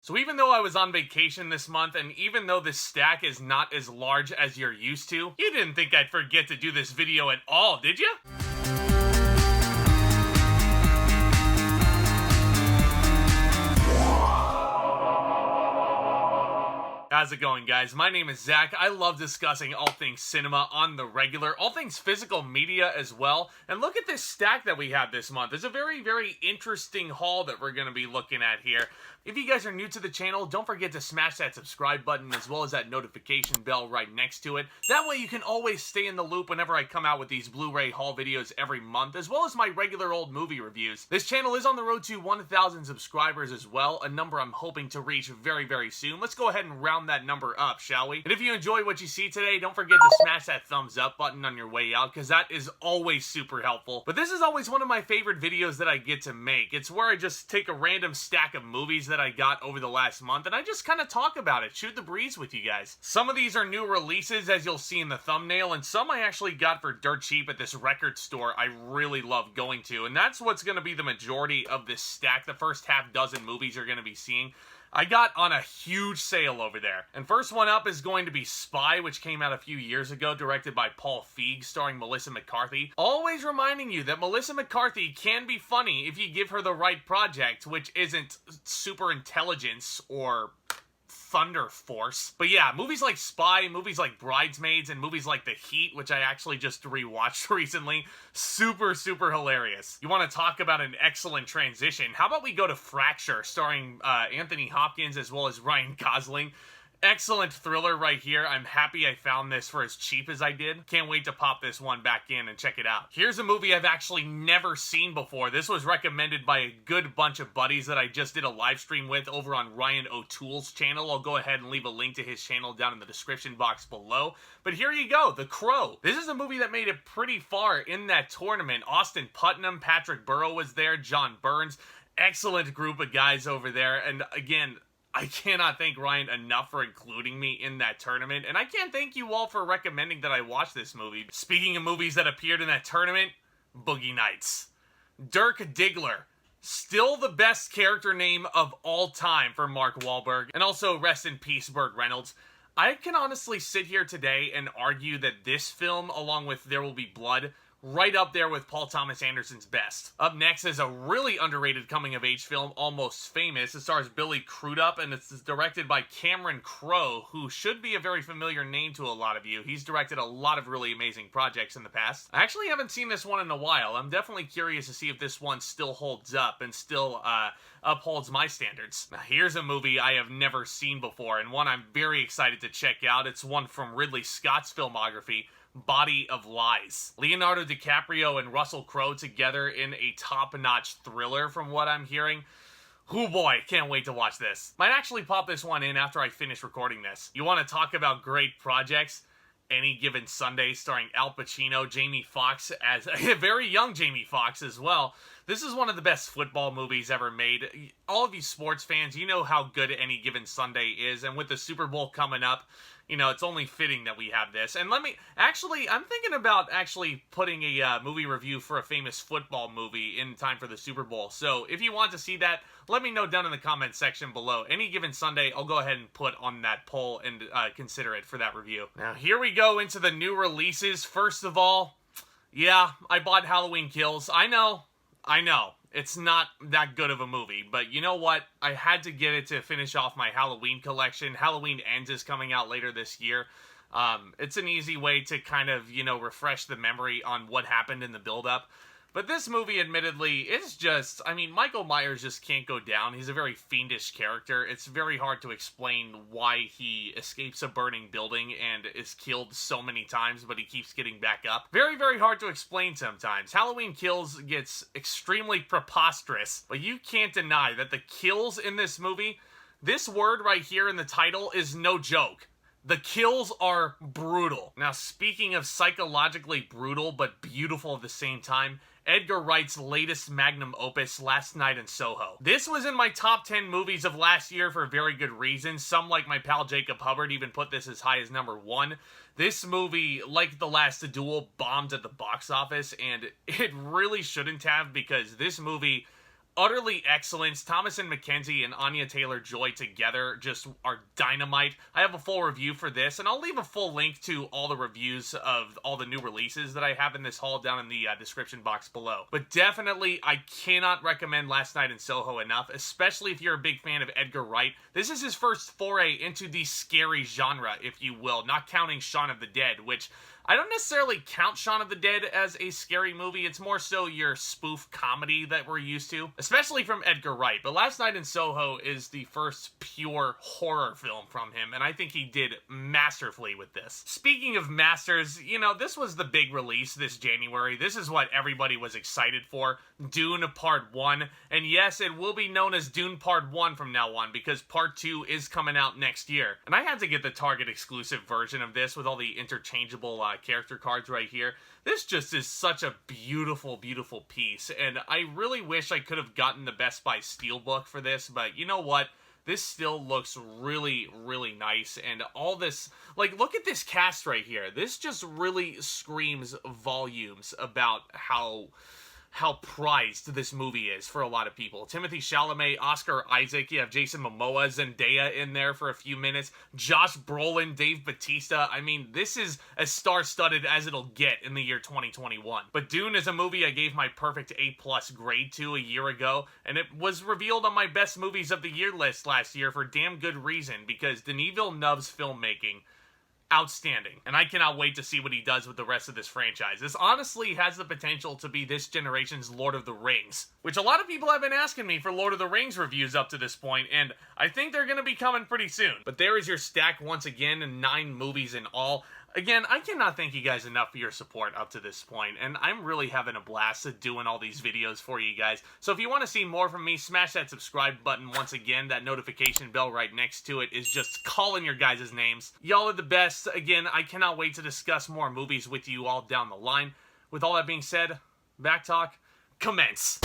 So even though I was on vacation this month, and even though this stack is not as large as you're used to, you didn't think I'd forget to do this video at all, did you? How's it going, guys? My name is Zach. I love discussing all things cinema on the regular, all things physical media as well. And look at this stack that we have this month. It's a very, very interesting haul that we're going to be looking at here. If you guys are new to the channel, don't forget to smash that subscribe button as well as that notification bell right next to it. That way you can always stay in the loop whenever I come out with these Blu-ray haul videos every month, as well as my regular old movie reviews. This channel is on the road to 1,000 subscribers as well, a number I'm hoping to reach very, very soon. Let's go ahead and round that number up, shall we? And if you enjoy what you see today, don't forget to smash that thumbs up button on your way out, because that is always super helpful. But this is always one of my favorite videos that I get to make. It's where I just take a random stack of movies that I got over the last month, and I just kind of talk about it, shoot the breeze with you guys. Some of these are new releases, as you'll see in the thumbnail, and some I actually got for dirt cheap at this record store I really love going to, and that's what's going to be the majority of this stack. The first half dozen movies you're going to be seeing I got on a huge sale over there. And first one up is going to be Spy, which came out a few years ago, directed by Paul Feig, starring Melissa McCarthy. Always reminding you that Melissa McCarthy can be funny if you give her the right project, which isn't Super Intelligence or Thunder Force. But yeah, movies like Spy, movies like Bridesmaids, and movies like The Heat, which I actually just rewatched recently, super, super hilarious. You want to talk about an excellent transition? How about we go to Fracture, starring Anthony Hopkins as well as Ryan Gosling. Excellent thriller right here. I'm happy I found this for as cheap as I did. Can't wait to pop this one back in and check it out. Here's a movie I've actually never seen before. This was recommended by a good bunch of buddies that I just did a live stream with over on Ryan O'Toole's channel. I'll go ahead and leave a link to his channel down in the description box below. But here you go, The Crow. This is a movie that made it pretty far in that tournament. Austin Putnam, Patrick Burrow was there, John Burns. Excellent group of guys over there. And again, I cannot thank Ryan enough for including me in that tournament, and I can't thank you all for recommending that I watch this movie. Speaking of movies that appeared in that tournament, Boogie Nights. Dirk Diggler. Still the best character name of all time for Mark Wahlberg, and also rest in peace, Burt Reynolds. I can honestly sit here today and argue that this film, along with There Will Be Blood, right up there with Paul Thomas Anderson's best. Up next is a really underrated coming-of-age film, Almost Famous. It stars Billy Crudup, and it's directed by Cameron Crowe, who should be a very familiar name to a lot of you. He's directed a lot of really amazing projects in the past. I actually haven't seen this one in a while. I'm definitely curious to see if this one still holds up and still upholds my standards. Now, here's a movie I have never seen before, and one I'm very excited to check out. It's one from Ridley Scott's filmography, Body of Lies. Leonardo DiCaprio and Russell Crowe together in a top-notch thriller from what I'm hearing. Oh boy, can't wait to watch this. Might actually pop this one in after I finish recording this. You want to talk about great projects? Any Given Sunday, starring Al Pacino, Jamie Foxx as a very young Jamie Foxx as well. This is one of the best football movies ever made. All of you sports fans, you know how good Any Given Sunday is, and with the Super Bowl coming up, you know, it's only fitting that we have this. And I'm thinking about actually putting a movie review for a famous football movie in time for the Super Bowl. So if you want to see that, let me know down in the comment section below. Any Given Sunday, I'll go ahead and put on that poll and consider it for that review. Now, here we go into the new releases. First of all, yeah, I bought Halloween Kills. I know. It's not that good of a movie, but you know what? I had to get it to finish off my Halloween collection. Halloween Ends is coming out later this year. It's an easy way to kind of, you know, refresh the memory on what happened in the build-up. But this movie, admittedly, it's just, I mean, Michael Myers just can't go down. He's a very fiendish character. It's very hard to explain why he escapes a burning building and is killed so many times, but he keeps getting back up. Very, very hard to explain sometimes. Halloween Kills gets extremely preposterous, but you can't deny that the kills in this movie, this word right here in the title is no joke. The kills are brutal. Now, speaking of psychologically brutal but beautiful at the same time, Edgar Wright's latest magnum opus, Last Night in Soho. This was in my top 10 movies of last year for very good reasons. Some, like my pal Jacob Hubbard, even put this as high as number 1. This movie, like The Last Duel, bombed at the box office, and it really shouldn't have, because this movie utterly excellent. Thomas and Mackenzie and Anya Taylor-Joy together just are dynamite. I have a full review for this, and I'll leave a full link to all the reviews of all the new releases that I have in this haul down in the description box below. But definitely, I cannot recommend Last Night in Soho enough, especially if you're a big fan of Edgar Wright. This is his first foray into the scary genre, if you will, not counting Shaun of the Dead, which I don't necessarily count Shaun of the Dead as a scary movie. It's more so your spoof comedy that we're used to, especially from Edgar Wright. But Last Night in Soho is the first pure horror film from him, and I think he did masterfully with this. Speaking of masters, you know, this was the big release this January. This is what everybody was excited for. Dune Part 1. And yes, it will be known as Dune Part 1 from now on, because Part 2 is coming out next year. And I had to get the Target exclusive version of this with all the interchangeable character cards right here. This just is such a beautiful, beautiful piece, and I really wish I could have gotten the Best Buy Steelbook for this, but you know what? This still looks really, really nice, and all this, like, look at this cast right here. This just really screams volumes about how prized this movie is for a lot of people. Timothée Chalamet, Oscar Isaac, you have Jason Momoa, Zendaya in there for a few minutes, Josh Brolin, Dave Bautista. I mean, this is as star-studded as it'll get in the year 2021. But Dune is a movie I gave my perfect A+ grade to a year ago, and it was revealed on my best movies of the year list last year for damn good reason, because Denis Villeneuve's filmmaking, outstanding. And I cannot wait to see what he does with the rest of this franchise. This honestly has the potential to be this generation's Lord of the Rings, which a lot of people have been asking me for Lord of the Rings reviews up to this point, and I think they're going to be coming pretty soon. But there is your stack once again, and 9 movies in all. Again, I cannot thank you guys enough for your support up to this point, and I'm really having a blast doing all these videos for you guys. So if you want to see more from me, smash that subscribe button once again. That notification bell right next to it is just calling your guys' names. Y'all are the best. Again, I cannot wait to discuss more movies with you all down the line. With all that being said, back talk, commence.